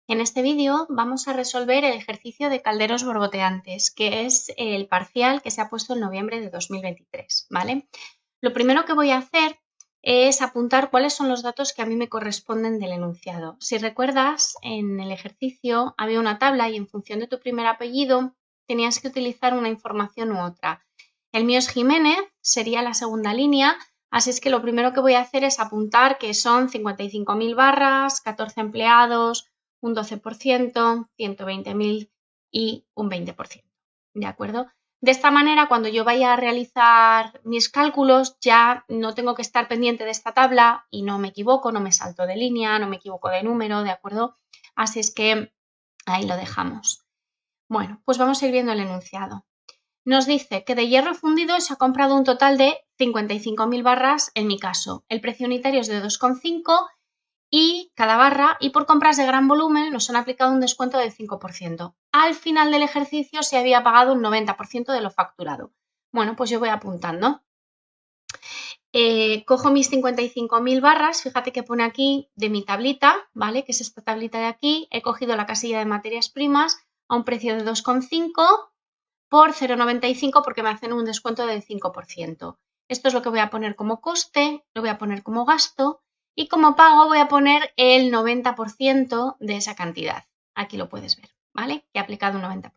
En este vídeo vamos a resolver el ejercicio de calderos borboteantes, que es el parcial que se ha puesto en noviembre de 2023, ¿vale? Lo primero que voy a hacer es apuntar cuáles son los datos que a mí me corresponden del enunciado. Si recuerdas, en el ejercicio había una tabla y en función de tu primer apellido tenías que utilizar una información u otra. El mío es Jiménez, sería la segunda línea, así es que lo primero que voy a hacer es apuntar que son 55.000 barras, 14 empleados, un 12%, 120.000 y un 20%, ¿de acuerdo? De esta manera, cuando yo vaya a realizar mis cálculos, ya no tengo que estar pendiente de esta tabla y no me equivoco, no me salto de línea, no me equivoco de número, ¿de acuerdo? Así es que ahí lo dejamos. Bueno, pues vamos a ir viendo el enunciado. Nos dice que de hierro fundido se ha comprado un total de 55.000 barras en mi caso. El precio unitario es de 2,5 y cada barra, y por compras de gran volumen nos han aplicado un descuento del 5%. Al final del ejercicio se había pagado un 90% de lo facturado. Bueno, pues yo voy apuntando. Cojo mis 55.000 barras, fíjate que pone aquí de mi tablita, ¿vale? Que es esta tablita de aquí. He cogido la casilla de materias primas a un precio de 2,5 por 0,95 porque me hacen un descuento del 5%. Esto es lo que voy a poner como coste, lo voy a poner como gasto y como pago voy a poner el 90% de esa cantidad. Aquí lo puedes ver, ¿vale? Que he aplicado un 90%.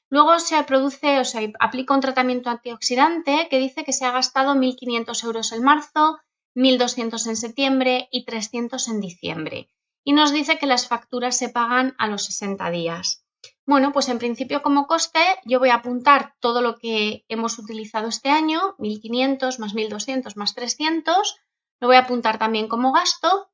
Luego se produce, o sea, aplica un tratamiento antioxidante que dice que se ha gastado 1.500 euros en marzo, 1.200 en septiembre y 300 en diciembre. Y nos dice que las facturas se pagan a los 60 días. Bueno, pues en principio como coste yo voy a apuntar todo lo que hemos utilizado este año, 1.500 más 1.200 más 300, lo voy a apuntar también como gasto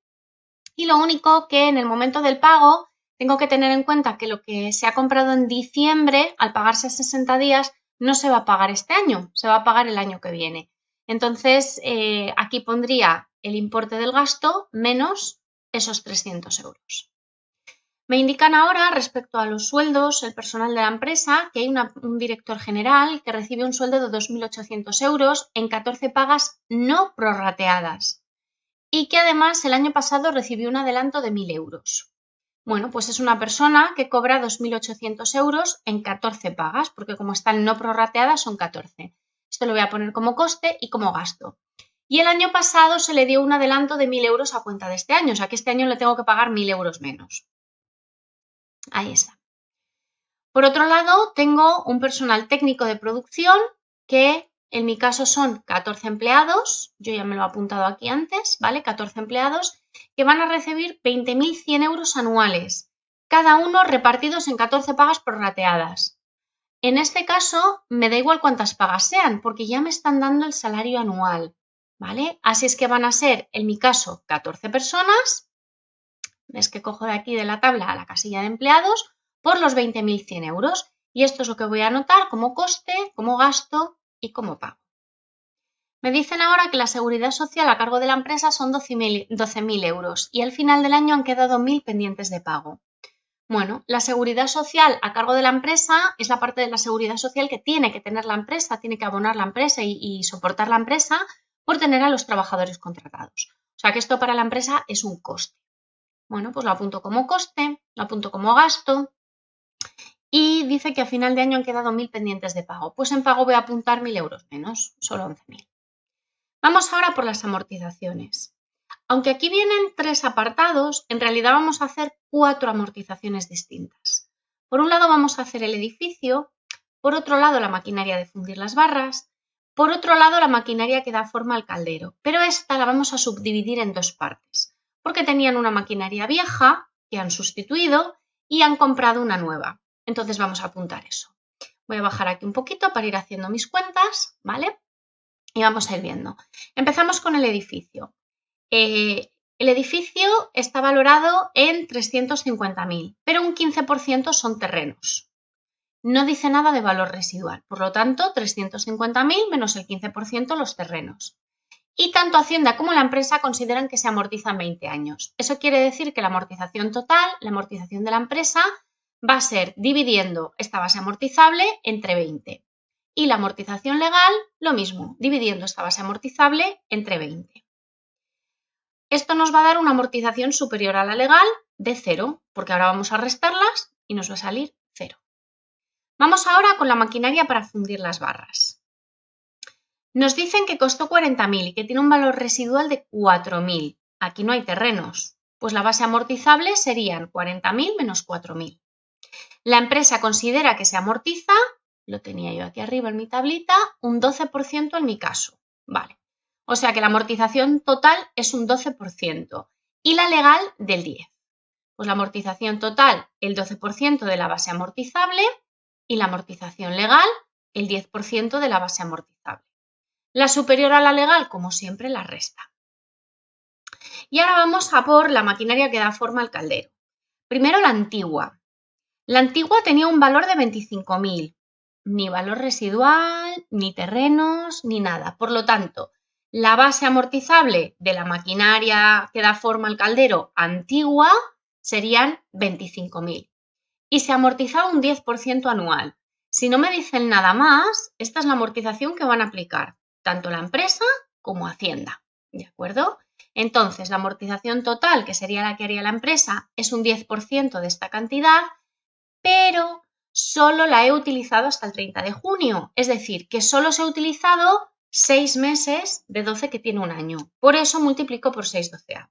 y lo único que en el momento del pago tengo que tener en cuenta que lo que se ha comprado en diciembre, al pagarse a 60 días, no se va a pagar este año, se va a pagar el año que viene. Entonces, aquí pondría el importe del gasto menos esos 300 euros. Me indican ahora, respecto a los sueldos, el personal de la empresa, que hay un director general que recibe un sueldo de 2.800 euros en 14 pagas no prorrateadas y que además el año pasado recibió un adelanto de 1.000 euros. Bueno, pues es una persona que cobra 2.800 euros en 14 pagas, porque como están no prorrateadas son 14. Esto lo voy a poner como coste y como gasto. Y el año pasado se le dio un adelanto de 1.000 euros a cuenta de este año, o sea que este año le tengo que pagar 1.000 euros menos. Ahí está. Por otro lado, tengo un personal técnico de producción que en mi caso son 14 empleados, yo ya me lo he apuntado aquí antes, ¿vale? 14 empleados que van a recibir 20.100 euros anuales, cada uno repartidos en 14 pagas prorrateadas. En este caso me da igual cuántas pagas sean, porque ya me están dando el salario anual, ¿vale? Así es que van a ser, en mi caso, 14 personas. Ves que cojo de aquí de la tabla a la casilla de empleados por los 20.100 euros. Y esto es lo que voy a anotar como coste, como gasto y como pago. Me dicen ahora que la seguridad social a cargo de la empresa son 12.000 euros y al final del año han quedado 1.000 pendientes de pago. Bueno, la seguridad social a cargo de la empresa es la parte de la seguridad social que tiene que tener la empresa, tiene que abonar la empresa y soportar la empresa por tener a los trabajadores contratados. O sea que esto para la empresa es un coste. Bueno, pues lo apunto como coste, lo apunto como gasto y dice que a final de año han quedado 1.000 pendientes de pago. Pues en pago voy a apuntar 1.000 euros menos, solo 11.000. Vamos ahora por las amortizaciones. Aunque aquí vienen 3 apartados, en realidad vamos a hacer 4 amortizaciones distintas. Por un lado vamos a hacer el edificio, por otro lado la maquinaria de fundir las barras, por otro lado la maquinaria que da forma al caldero, pero esta la vamos a subdividir en 2 partes, porque tenían una maquinaria vieja que han sustituido y han comprado una nueva. Entonces vamos a apuntar eso. Voy a bajar aquí un poquito para ir haciendo mis cuentas, ¿vale? Y vamos a ir viendo. Empezamos con el edificio. El edificio está valorado en 350.000, pero un 15% son terrenos. No dice nada de valor residual, por lo tanto 350.000 menos el 15% los terrenos. Y tanto Hacienda como la empresa consideran que se amortizan 20 años. Eso quiere decir que la amortización total, la amortización de la empresa, va a ser dividiendo esta base amortizable entre 20. Y la amortización legal, lo mismo, dividiendo esta base amortizable entre 20. Esto nos va a dar una amortización superior a la legal de 0, porque ahora vamos a restarlas y nos va a salir 0. Vamos ahora con la maquinaria para fundir las barras. Nos dicen que costó 40.000 y que tiene un valor residual de 4.000. Aquí no hay terrenos, pues la base amortizable serían 40.000 menos 4.000. La empresa considera que se amortiza, lo tenía yo aquí arriba en mi tablita, un 12% en mi caso. Vale. O sea que la amortización total es un 12% y la legal del 10%. Pues la amortización total, el 12% de la base amortizable y la amortización legal, el 10% de la base amortizable. La superior a la legal, como siempre, la resta. Y ahora vamos a por la maquinaria que da forma al caldero. Primero la antigua. La antigua tenía un valor de 25.000. Ni valor residual, ni terrenos, ni nada. Por lo tanto, la base amortizable de la maquinaria que da forma al caldero antigua serían 25.000. Y se amortizaba un 10% anual. Si no me dicen nada más, esta es la amortización que van a aplicar tanto la empresa como Hacienda. ¿De acuerdo? Entonces, la amortización total, que sería la que haría la empresa, es un 10% de esta cantidad, pero solo la he utilizado hasta el 30 de junio. Es decir, que solo se ha utilizado 6 meses de 12 que tiene un año. Por eso multiplico por 6/12.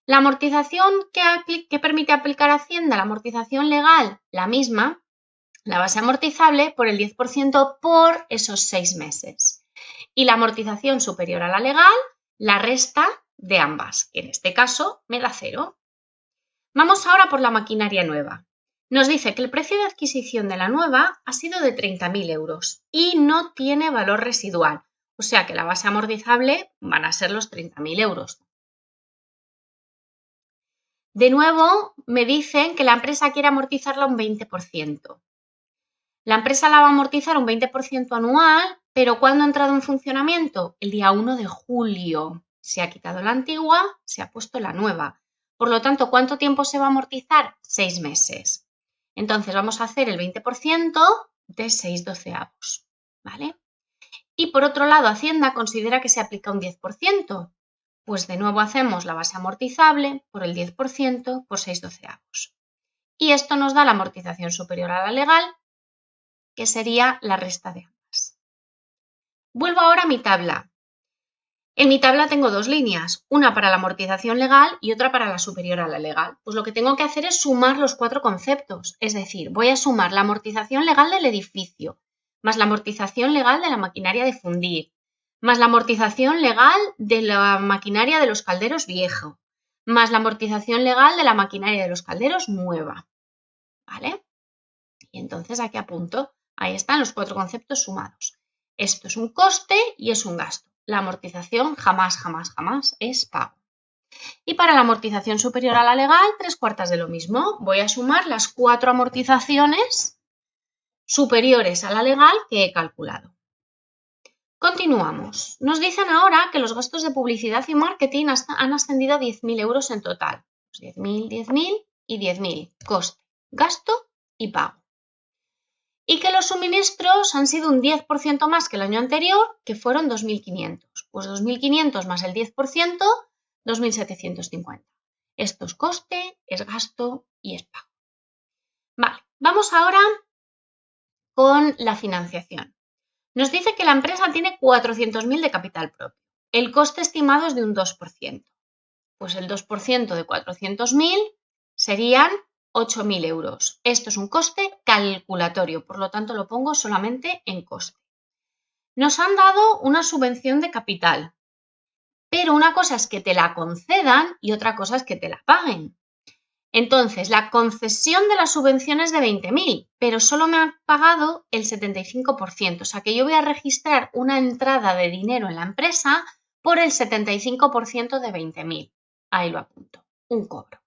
La amortización que permite aplicar Hacienda, la amortización legal, la misma, la base amortizable por el 10% por esos 6 meses. Y la amortización superior a la legal, la resta de ambas, que en este caso me da 0. Vamos ahora por la maquinaria nueva. Nos dice que el precio de adquisición de la nueva ha sido de 30.000 euros y no tiene valor residual. O sea que la base amortizable van a ser los 30.000 euros. De nuevo, me dicen que la empresa quiere amortizarla un 20%. La empresa la va a amortizar un 20% anual, pero ¿cuándo ha entrado en funcionamiento? El día 1 de julio. Se ha quitado la antigua, se ha puesto la nueva. Por lo tanto, ¿cuánto tiempo se va a amortizar? 6 meses. Entonces, vamos a hacer el 20% de 6/12. ¿Vale? Y por otro lado, Hacienda considera que se aplica un 10%. Pues de nuevo hacemos la base amortizable por el 10% por 6/12. Y esto nos da la amortización superior a la legal, que sería la resta de ambas. Vuelvo ahora a mi tabla. En mi tabla tengo dos líneas, una para la amortización legal y otra para la superior a la legal. Pues lo que tengo que hacer es sumar los 4 conceptos, es decir, voy a sumar la amortización legal del edificio, más la amortización legal de la maquinaria de fundir, más la amortización legal de la maquinaria de los calderos viejo, más la amortización legal de la maquinaria de los calderos nueva. ¿Vale? Y entonces aquí apunto, ahí están los 4 conceptos sumados. Esto es un coste y es un gasto. La amortización jamás, jamás, jamás es pago. Y para la amortización superior a la legal, 3/4 de lo mismo. Voy a sumar las 4 amortizaciones superiores a la legal que he calculado. Continuamos. Nos dicen ahora que los gastos de publicidad y marketing han ascendido a 10.000 euros en total. 10.000, 10.000 y 10.000. Coste, gasto y pago. Y que los suministros han sido un 10% más que el año anterior, que fueron 2.500. Pues 2.500 más el 10%, 2.750. Esto es coste, es gasto y es pago. Vale, vamos ahora con la financiación. Nos dice que la empresa tiene 400.000 de capital propio. El coste estimado es de un 2%. Pues el 2% de 400.000 serían 8.000 euros. Esto es un coste calculatorio, por lo tanto lo pongo solamente en coste. Nos han dado una subvención de capital, pero una cosa es que te la concedan y otra cosa es que te la paguen. Entonces, la concesión de la subvención es de 20.000, pero solo me han pagado el 75%, o sea que yo voy a registrar una entrada de dinero en la empresa por el 75% de 20.000. Ahí lo apunto, un cobro.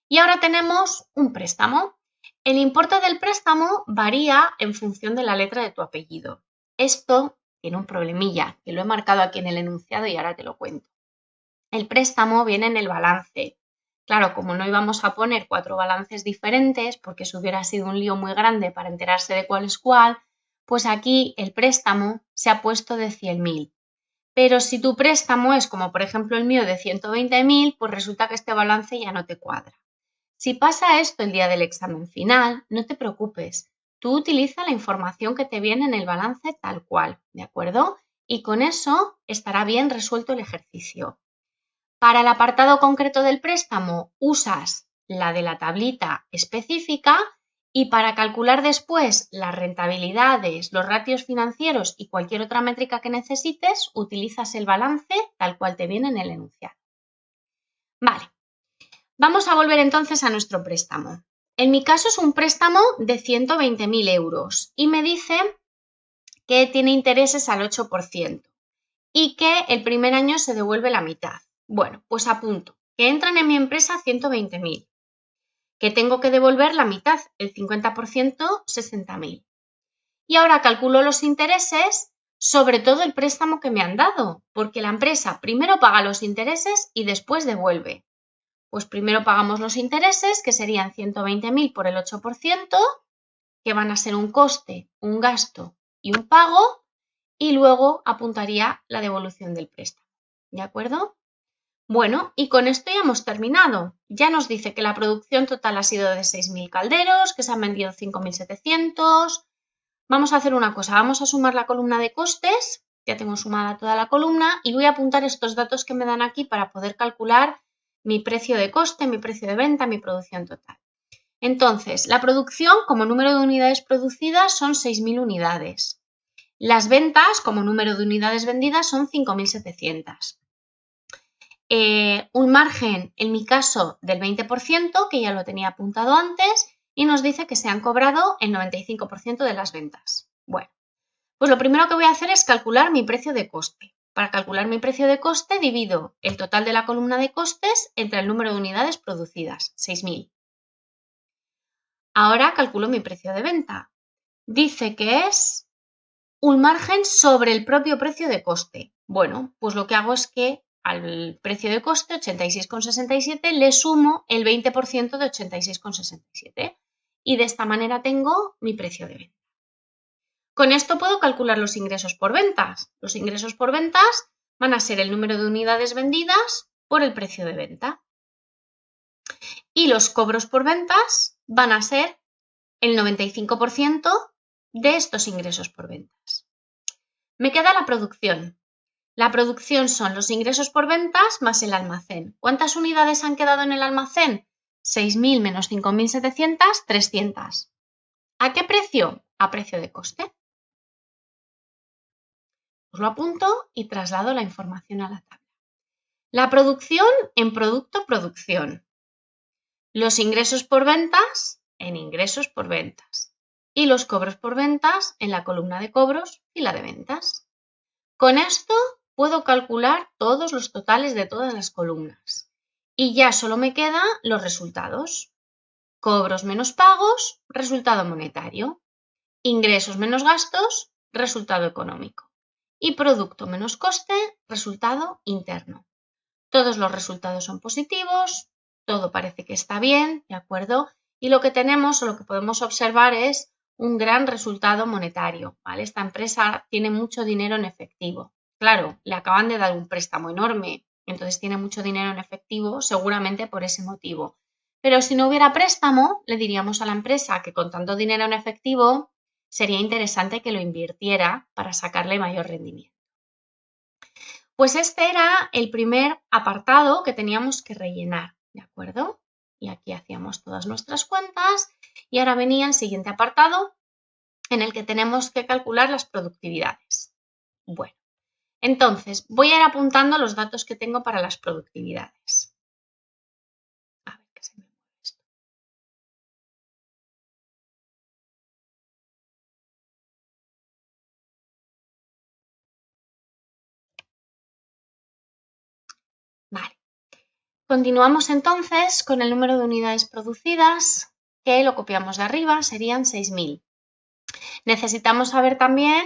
Y ahora tenemos un préstamo. El importe del préstamo varía en función de la letra de tu apellido. Esto tiene un problemilla, que lo he marcado aquí en el enunciado y ahora te lo cuento. El préstamo viene en el balance. Claro, como no íbamos a poner 4 balances diferentes, porque eso hubiera sido un lío muy grande para enterarse de cuál es cuál, pues aquí el préstamo se ha puesto de 100.000. Pero si tu préstamo es como por ejemplo el mío de 120.000, pues resulta que este balance ya no te cuadra. Si pasa esto el día del examen final, no te preocupes. Tú utiliza la información que te viene en el balance tal cual, ¿de acuerdo? Y con eso estará bien resuelto el ejercicio. Para el apartado concreto del préstamo usas la de la tablita específica y para calcular después las rentabilidades, los ratios financieros y cualquier otra métrica que necesites, utilizas el balance tal cual te viene en el enunciado. Vale, vamos a volver entonces a nuestro préstamo. En mi caso es un préstamo de 120.000 euros y me dice que tiene intereses al 8% y que el primer año se devuelve la mitad. Bueno, pues apunto que entran en mi empresa 120.000, que tengo que devolver la mitad, el 50%, 60.000. Y ahora calculo los intereses sobre todo el préstamo que me han dado, porque la empresa primero paga los intereses y después devuelve. Pues primero pagamos los intereses, que serían 120.000 por el 8%, que van a ser un coste, un gasto y un pago, y luego apuntaría la devolución del préstamo. ¿De acuerdo? Bueno, y con esto ya hemos terminado. Ya nos dice que la producción total ha sido de 6.000 calderos, que se han vendido 5.700. Vamos a hacer una cosa, vamos a sumar la columna de costes, ya tengo sumada toda la columna, y voy a apuntar estos datos que me dan aquí para poder calcular mi precio de coste, mi precio de venta, mi producción total. Entonces, la producción como número de unidades producidas son 6.000 unidades. Las ventas como número de unidades vendidas son 5.700. Un margen, en mi caso, del 20%, que ya lo tenía apuntado antes, y nos dice que se han cobrado el 95% de las ventas. Bueno, pues lo primero que voy a hacer es calcular mi precio de coste. Para calcular mi precio de coste divido el total de la columna de costes entre el número de unidades producidas, 6.000. Ahora calculo mi precio de venta. Dice que es un margen sobre el propio precio de coste. Bueno, pues lo que hago es que al precio de coste, 86,67, le sumo el 20% de 86,67 y de esta manera tengo mi precio de venta. Con esto puedo calcular los ingresos por ventas. Los ingresos por ventas van a ser el número de unidades vendidas por el precio de venta. Y los cobros por ventas van a ser el 95% de estos ingresos por ventas. Me queda la producción. La producción son los ingresos por ventas más el almacén. ¿Cuántas unidades han quedado en el almacén? 6.000 menos 5.700, 300. ¿A qué precio? A precio de coste. Os lo apunto y traslado la información a la tabla. La producción en producto-producción. Los ingresos por ventas en ingresos por ventas. Y los cobros por ventas en la columna de cobros y la de ventas. Con esto puedo calcular todos los totales de todas las columnas y ya solo me quedan los resultados. Cobros menos pagos, resultado monetario. Ingresos menos gastos, resultado económico. Y producto menos coste, resultado interno. Todos los resultados son positivos, todo parece que está bien, ¿de acuerdo? Y lo que tenemos o lo que podemos observar es un gran resultado monetario, ¿vale? Esta empresa tiene mucho dinero en efectivo. Claro, le acaban de dar un préstamo enorme, entonces tiene mucho dinero en efectivo, seguramente por ese motivo. Pero si no hubiera préstamo, le diríamos a la empresa que con tanto dinero en efectivo sería interesante que lo invirtiera para sacarle mayor rendimiento. Pues este era el primer apartado que teníamos que rellenar, ¿de acuerdo? Y aquí hacíamos todas nuestras cuentas y ahora venía el siguiente apartado en el que tenemos que calcular las productividades. Bueno, entonces voy a ir apuntando los datos que tengo para las productividades. A ver qué se me mueve esto. Vale. Continuamos entonces con el número de unidades producidas, que lo copiamos de arriba, serían 6.000. Necesitamos saber también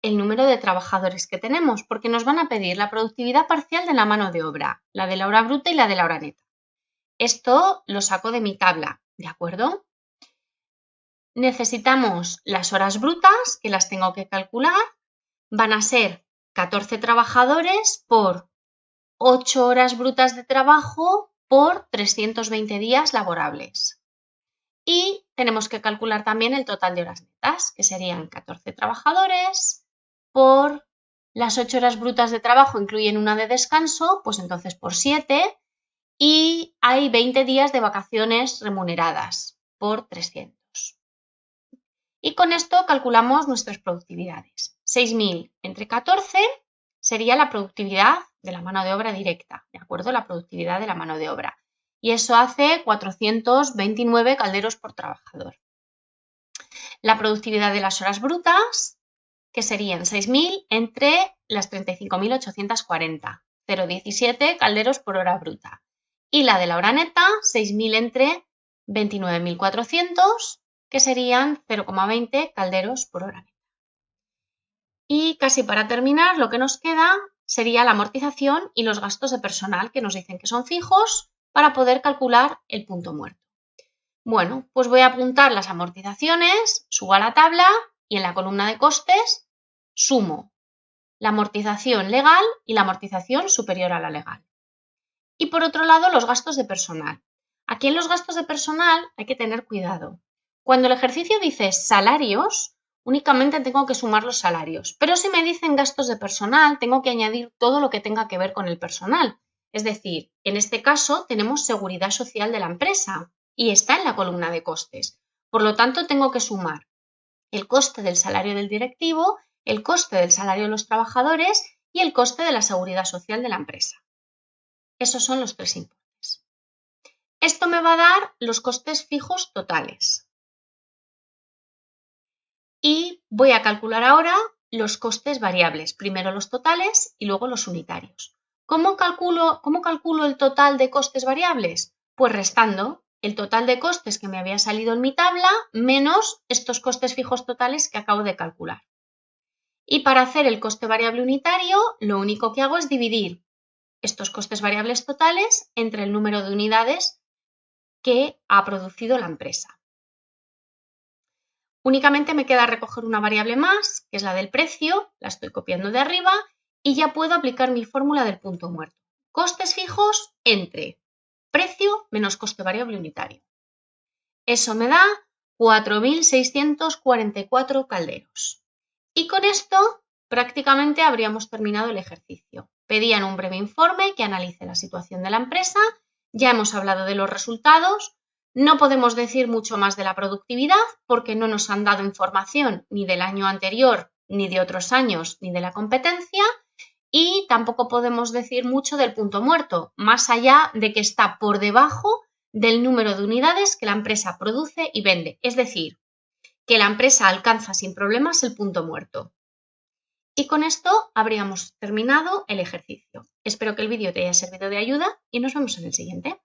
el número de trabajadores que tenemos, porque nos van a pedir la productividad parcial de la mano de obra, la de la hora bruta y la de la hora neta. Esto lo saco de mi tabla, ¿de acuerdo? Necesitamos las horas brutas, que las tengo que calcular, van a ser 14 trabajadores por 8 horas brutas de trabajo por 320 días laborables. Y tenemos que calcular también el total de horas netas, que serían 14 trabajadores por las 8 horas brutas de trabajo, incluyen una de descanso, pues entonces por 7, y hay 20 días de vacaciones remuneradas por 300. Y con esto calculamos nuestras productividades. 6.000 entre 14 sería la productividad de la mano de obra directa, ¿de acuerdo? La productividad de la mano de obra. Y eso hace 429 calderos por trabajador. La productividad de las horas brutas, que serían 6.000 entre las 35.840, 0,17 calderos por hora bruta. Y la de la hora neta, 6.000 entre 29.400, que serían 0,20 calderos por hora neta. Y casi para terminar, lo que nos queda sería la amortización y los gastos de personal, que nos dicen que son fijos, para poder calcular el punto muerto. Bueno, pues voy a apuntar las amortizaciones, subo a la tabla y en la columna de costes sumo la amortización legal y la amortización superior a la legal. Y por otro lado, los gastos de personal. Aquí en los gastos de personal hay que tener cuidado. Cuando el ejercicio dice salarios, únicamente tengo que sumar los salarios. Pero si me dicen gastos de personal, tengo que añadir todo lo que tenga que ver con el personal. Es decir, en este caso tenemos seguridad social de la empresa y está en la columna de costes. Por lo tanto, tengo que sumar el coste del salario del directivo, el coste del salario de los trabajadores y el coste de la seguridad social de la empresa. Esos son los tres importes. Esto me va a dar los costes fijos totales. Y voy a calcular ahora los costes variables, primero los totales y luego los unitarios. ¿Cómo calculo el total de costes variables? Pues restando el total de costes que me había salido en mi tabla menos estos costes fijos totales que acabo de calcular. Y para hacer el coste variable unitario, lo único que hago es dividir estos costes variables totales entre el número de unidades que ha producido la empresa. Únicamente me queda recoger una variable más, que es la del precio, la estoy copiando de arriba y ya puedo aplicar mi fórmula del punto muerto. Costes fijos entre precio menos coste variable unitario. Eso me da 4.644 calderos. Y con esto prácticamente habríamos terminado el ejercicio. Pedían un breve informe que analice la situación de la empresa, ya hemos hablado de los resultados. No podemos decir mucho más de la productividad porque no nos han dado información ni del año anterior, ni de otros años, ni de la competencia, y tampoco podemos decir mucho del punto muerto, más allá de que está por debajo del número de unidades que la empresa produce y vende, es decir, que la empresa alcanza sin problemas el punto muerto. Y con esto habríamos terminado el ejercicio. Espero que el vídeo te haya servido de ayuda y nos vemos en el siguiente.